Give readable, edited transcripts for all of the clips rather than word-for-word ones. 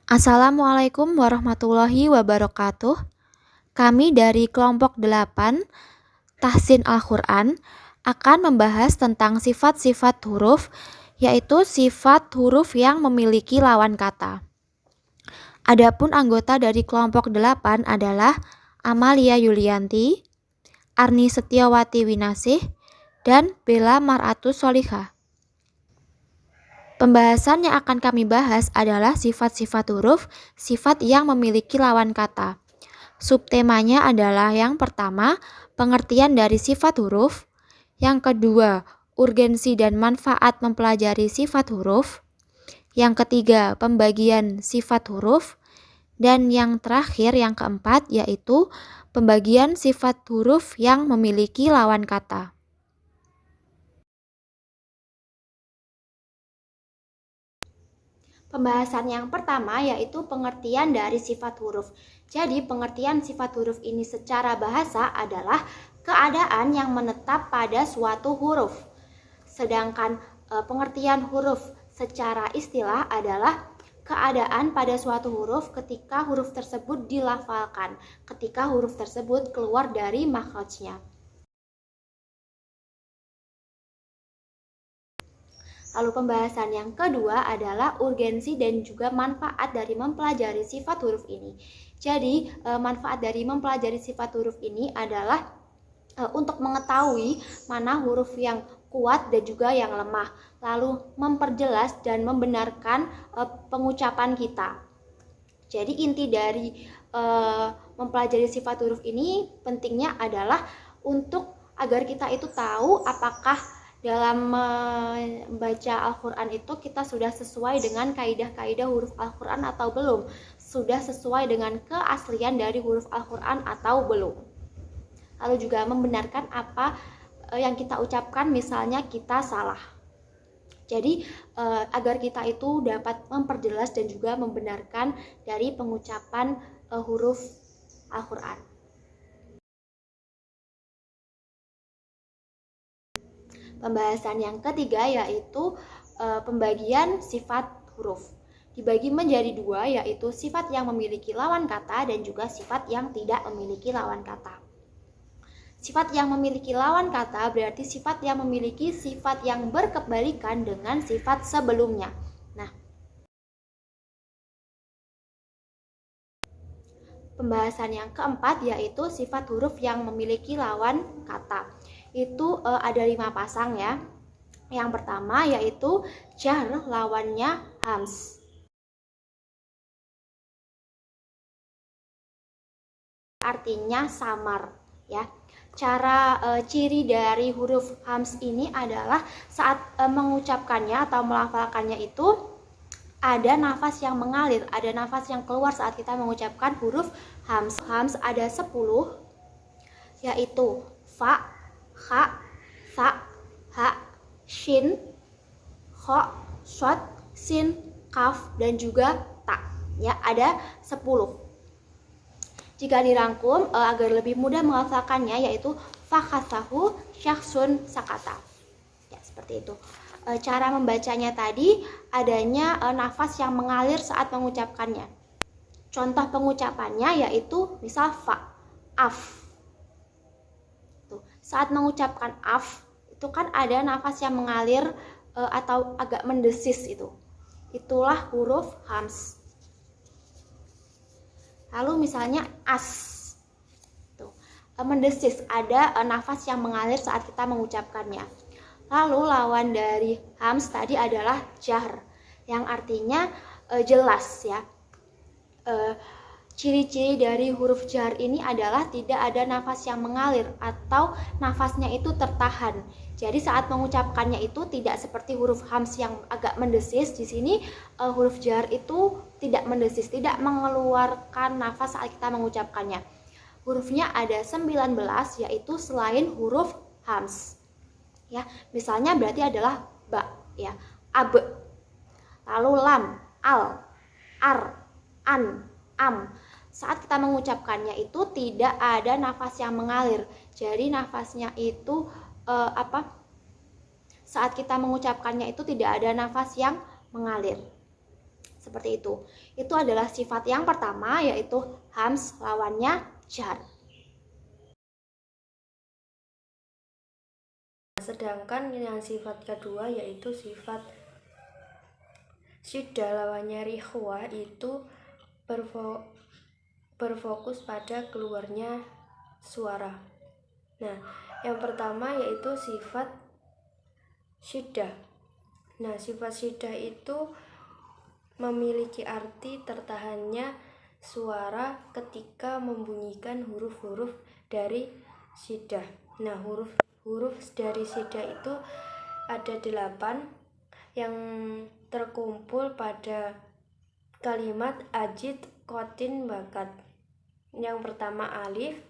Assalamualaikum warahmatullahi wabarakatuh. Kami dari kelompok 8 Tahsin Al-Quran akan membahas tentang sifat-sifat huruf, yaitu sifat huruf yang memiliki lawan kata. Adapun anggota dari kelompok 8 adalah Amalia Yulianti, Arni Setiawati Winasih, dan Bella Maratus Solihah. Pembahasan yang akan kami bahas adalah sifat-sifat huruf, sifat yang memiliki lawan kata. Subtemanya adalah yang pertama, pengertian dari sifat huruf. Yang kedua, urgensi dan manfaat mempelajari sifat huruf. Yang ketiga, pembagian sifat huruf. Dan yang terakhir, yang keempat, yaitu pembagian sifat huruf yang memiliki lawan kata. Pembahasan yang pertama yaitu pengertian dari sifat huruf. Jadi pengertian sifat huruf ini secara bahasa adalah keadaan yang menetap pada suatu huruf. Sedangkan pengertian huruf secara istilah adalah keadaan pada suatu huruf ketika huruf tersebut dilafalkan, ketika huruf tersebut keluar dari makhrajnya. Lalu pembahasan yang kedua adalah urgensi dan juga manfaat dari mempelajari sifat huruf ini. Jadi manfaat dari mempelajari sifat huruf ini adalah untuk mengetahui mana huruf yang kuat dan juga yang lemah. Lalu memperjelas dan membenarkan pengucapan kita. Jadi inti dari mempelajari sifat huruf ini pentingnya adalah untuk agar kita itu tahu apakah dalam membaca Al-Quran itu kita sudah sesuai dengan kaidah-kaidah huruf Al-Quran atau belum, sudah sesuai dengan keaslian dari huruf Al-Quran atau belum. Lalu juga membenarkan apa yang kita ucapkan, misalnya kita salah. Jadi agar kita itu dapat memperjelas dan juga membenarkan dari pengucapan huruf Al-Quran. Pembahasan yang ketiga yaitu pembagian sifat huruf. Dibagi menjadi dua, yaitu sifat yang memiliki lawan kata dan juga sifat yang tidak memiliki lawan kata. Sifat yang memiliki lawan kata berarti sifat yang memiliki sifat yang berkebalikan dengan sifat sebelumnya. Nah, pembahasan yang keempat yaitu sifat huruf yang memiliki lawan kata. Itu ada 5 pasang ya. Yang pertama yaitu jar, lawannya hams. Artinya samar ya. Cara ciri dari huruf hams ini adalah saat mengucapkannya atau melafalkannya itu ada nafas yang mengalir, ada nafas yang keluar saat kita mengucapkan huruf hams. Hams ada 10 yaitu fa, kha, sa, ha, shin, kho, shot, sin, kaf, dan juga ta. Ya, ada 10. Jika dirangkum agar lebih mudah menghafalkannya yaitu fakhasahu syakhsun sakata. Ya, seperti itu. Cara membacanya tadi adanya nafas yang mengalir saat mengucapkannya. Contoh pengucapannya yaitu misal fa, af. Saat mengucapkan af itu kan ada nafas yang mengalir atau agak mendesis itu. Itulah huruf hams. Lalu misalnya as. Tuh, mendesis, ada nafas yang mengalir saat kita mengucapkannya. Lalu lawan dari hams tadi adalah jahr, yang artinya jelas ya. Ciri-ciri dari huruf jar ini adalah tidak ada nafas yang mengalir atau nafasnya itu tertahan. Jadi saat mengucapkannya itu tidak seperti huruf hams yang agak mendesis. Di sini huruf jar itu tidak mendesis, tidak mengeluarkan nafas saat kita mengucapkannya. Hurufnya ada 19 yaitu selain huruf hams. Ya, misalnya berarti adalah ba ya, ab. Lalu lam, al, ar, an, am. Saat kita mengucapkannya itu tidak ada nafas yang mengalir. Jadi nafasnya itu saat kita mengucapkannya itu tidak ada nafas yang mengalir. Seperti itu. Itu adalah sifat yang pertama, yaitu hams, lawannya jar. Sedangkan yang sifat kedua yaitu sifat syiddah, lawannya rikhwah, itu berfokus pada keluarnya suara. Nah, yang pertama yaitu sifat syiddah. Nah, sifat syiddah itu memiliki arti tertahannya suara ketika membunyikan huruf-huruf dari syiddah. Nah, huruf dari syiddah itu ada 8 yang terkumpul pada kalimat ajid kotin bakat. Yang pertama alif,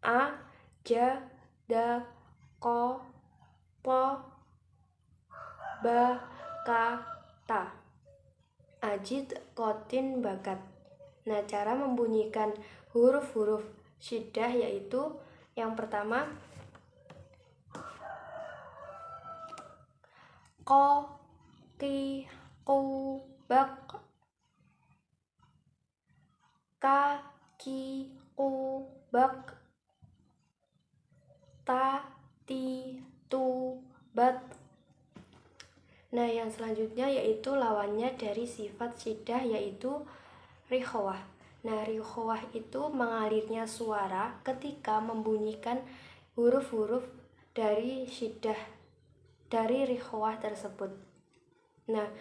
a, ja, da, ko, po, ba, ka, ta. Ajid kotin bakat. Nah, cara membunyikan huruf-huruf syiddah yaitu yang pertama ko, ki, ku, bak, ka, ki, ku, bak, ta, ti, tu, bat. Nah, yang selanjutnya yaitu lawannya dari sifat syiddah yaitu rikhwah. Nah, rikhwah itu mengalirnya suara ketika membunyikan huruf-huruf dari syiddah, dari rikhwah tersebut. Nah,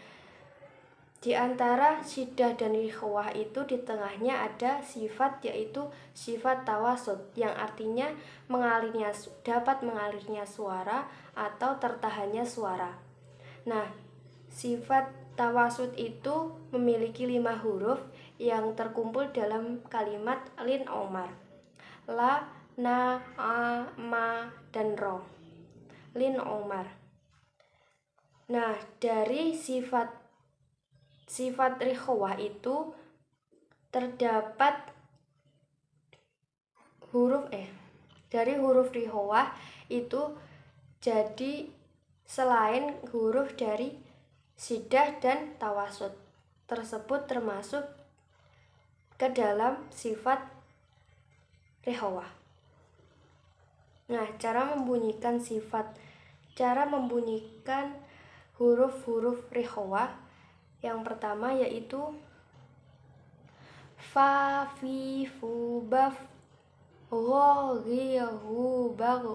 di antara syiddah dan rikhwah itu di tengahnya ada sifat yaitu sifat tawasud yang artinya dapat mengalirnya suara atau tertahannya suara. Nah, sifat tawasud itu memiliki 5 huruf yang terkumpul dalam kalimat lin omar. La, na, a, ma, dan ro. Lin omar. Nah, dari sifat rikhwah itu terdapat dari huruf rikhwah itu jadi selain huruf dari syiddah dan tawasud tersebut termasuk ke dalam sifat rikhwah. Nah, cara membunyikan huruf-huruf rikhwah yang pertama yaitu fa, fi, fu, baf, gho, ghi, hu, bag.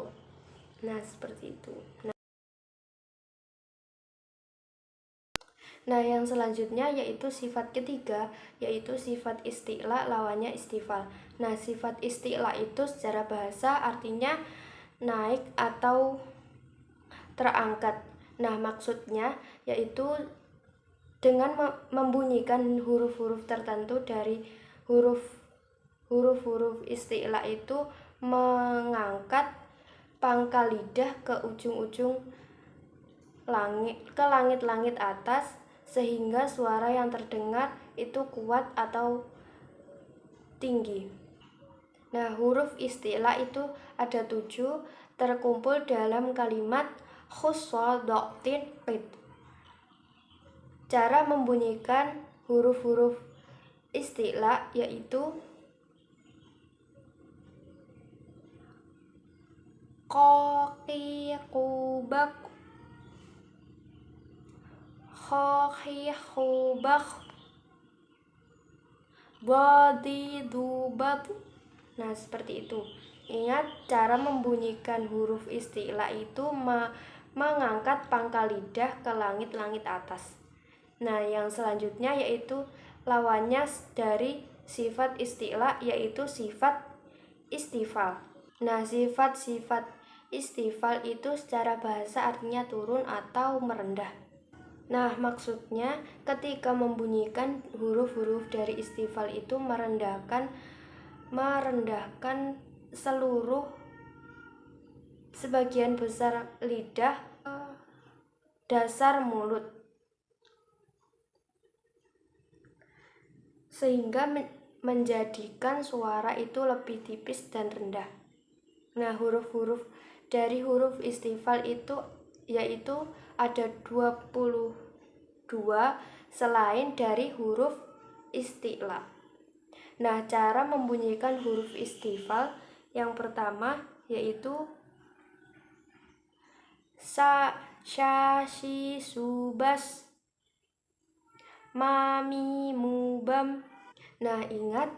Nah, seperti itu. Nah, yang selanjutnya yaitu sifat ketiga, yaitu sifat isti'la, lawannya istifal. Nah, sifat isti'la itu secara bahasa artinya naik atau terangkat. Nah, maksudnya yaitu dengan membunyikan huruf-huruf tertentu dari huruf-huruf isti'la itu mengangkat pangkal lidah ke ujung-ujung langit atas, sehingga suara yang terdengar itu kuat atau tinggi. Nah, huruf isti'la itu ada 7 terkumpul dalam kalimat khussodoktin qid. Cara membunyikan huruf-huruf isti'la yaitu ko, ki, ku, bak, kho, khi, khu, bak, badi, du, bat. Nah, seperti itu. Ingat, cara membunyikan huruf isti'la itu mengangkat pangkal lidah ke langit-langit atas. Nah, yang selanjutnya yaitu lawannya dari sifat isti'la yaitu sifat istifal. Nah, sifat istifal itu secara bahasa artinya turun atau merendah. Nah, maksudnya ketika membunyikan huruf-huruf dari istifal itu merendahkan sebagian besar lidah ke dasar mulut, sehingga menjadikan suara itu lebih tipis dan rendah. Nah, huruf-huruf dari huruf istifal itu yaitu ada 22 selain dari huruf isti'la. Nah, cara membunyikan huruf istifal yang pertama yaitu sa, sya, shi, su, bas, ma, mi, mu, bam. Nah, ingat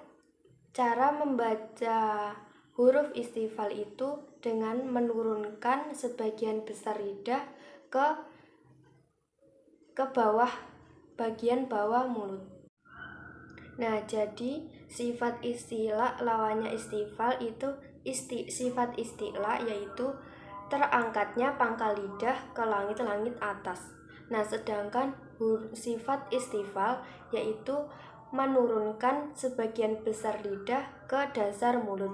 cara membaca huruf istifal itu dengan menurunkan sebagian besar lidah ke bawah, bagian bawah mulut. Nah, jadi sifat isti'la lawannya istifal itu sifat isti'la yaitu terangkatnya pangkal lidah ke langit-langit atas. Nah, sedangkan sifat istifal yaitu menurunkan sebagian besar lidah ke dasar mulut.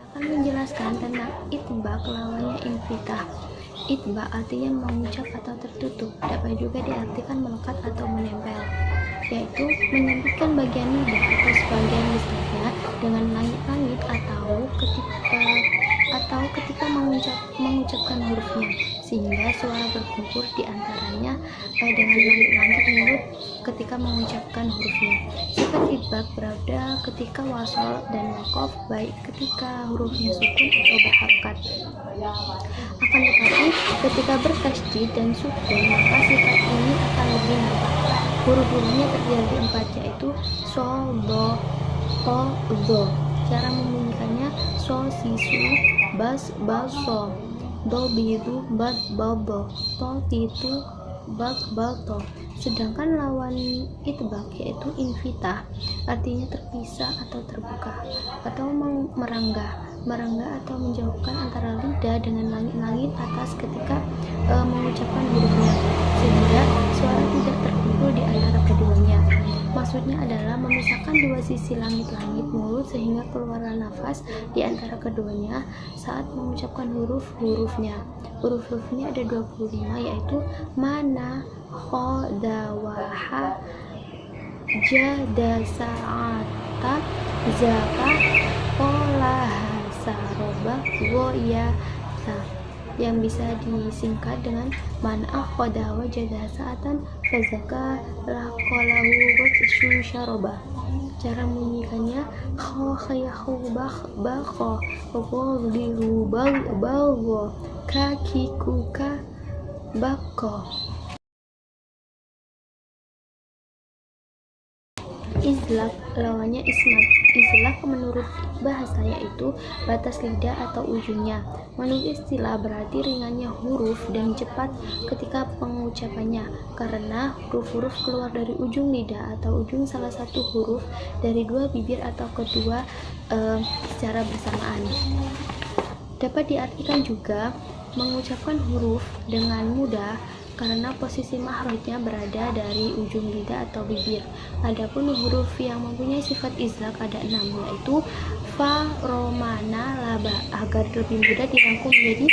Akan menjelaskan tentang itbaq lawannya infitah. Itbaq artinya mengucap atau tertutup, dapat juga diartikan melekat atau menempel, yaitu menyempitkan bagian lidah atau sebagian besarnya dengan langit-langit atau ketika mengucapkan hurufnya, sehingga suara berkumpul di antaranya dengan langit-langit mulut ketika mengucapkan hurufnya. Sifat itbaq berada ketika wasol dan wakof, baik ketika hurufnya sukun atau berharokat. Akan tetapi ketika bertasydid dan sukun, maka sifat ini akan lebih nampak. Huruf-hurufnya terdiri dari 4, yaitu so, do, to, zo. Cara membunyikannya so, si, su, bas, so, do, bidu, bat, do, to, titu, bat, to. Sedangkan lawan itbaq yaitu infitah, artinya terpisah atau terbuka, atau merangga atau menjauhkan antara lidah dengan langit-langit atas ketika mengucapkan hurufnya, sehingga suara tidak terkumpul di antara keduanya. Maksudnya adalah memisahkan dua sisi langit-langit mulut sehingga keluarlah nafas di antara keduanya saat mengucapkan huruf-hurufnya. Huruf-hurufnya ada 25, yaitu mana, kho, da, wa, ha, ja, da, sa'ata, zaka, kola, saroba, wo, ya, sa, yang bisa disingkat dengan man akhoda wajada sa'atan fazaka laqalahu wa syaroba. Cara membunyikannya kho, khayahu, bakho, wadiru, bawo, kaki, kuka, bako. Izlaq lawannya ismat. Izlaq menurut bahasa yaitu batas lidah atau ujungnya. Menurut istilah berarti ringannya huruf dan cepat ketika pengucapannya, karena huruf-huruf keluar dari ujung lidah atau ujung salah satu huruf dari dua bibir atau kedua secara bersamaan. Dapat diartikan juga mengucapkan huruf dengan mudah karena posisi makhrajnya berada dari ujung lidah atau bibir. Adapun huruf yang mempunyai sifat izlaq ada 6, yaitu fa, ro, mana, laba, agar lebih mudah dirangkum menjadi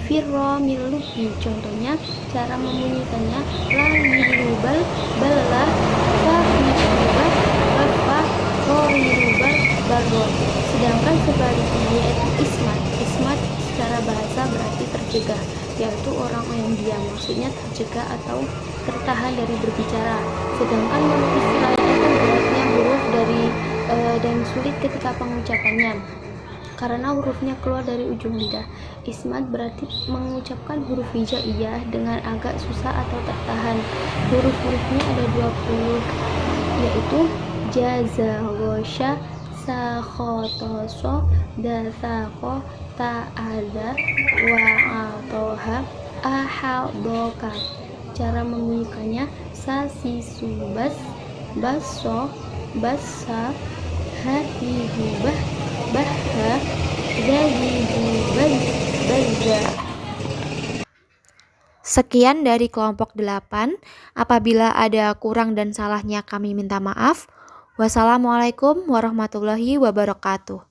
firro, milubi. Contohnya cara membunyikannya la, yirubal, balla, fa, firubal, bafa, ro, yirubal, barro. Sedangkan sebaliknya yaitu ismat. Ismat secara bahasa berarti tercegah, yaitu orang yang diam, maksudnya tercegah atau tertahan dari berbicara. Sedangkan menurut istilah itu beratnya huruf dan sulit ketika pengucapannya karena hurufnya keluar dari ujung lidah. Ismat berarti mengucapkan huruf hijaiyah dengan agak susah atau tertahan. Huruf-hurufnya ada 20, yaitu jaza, gosha, sakhotoso, dasako, ta'adha, wa'atoha, ahaldoka. Cara membunyikannya sa, si, su, bas, baso, basa, hahihubah, bahha, zahihubah, bazza. Sekian dari kelompok 8. Apabila ada kurang dan salahnya kami minta maaf. Wassalamualaikum warahmatullahi wabarakatuh.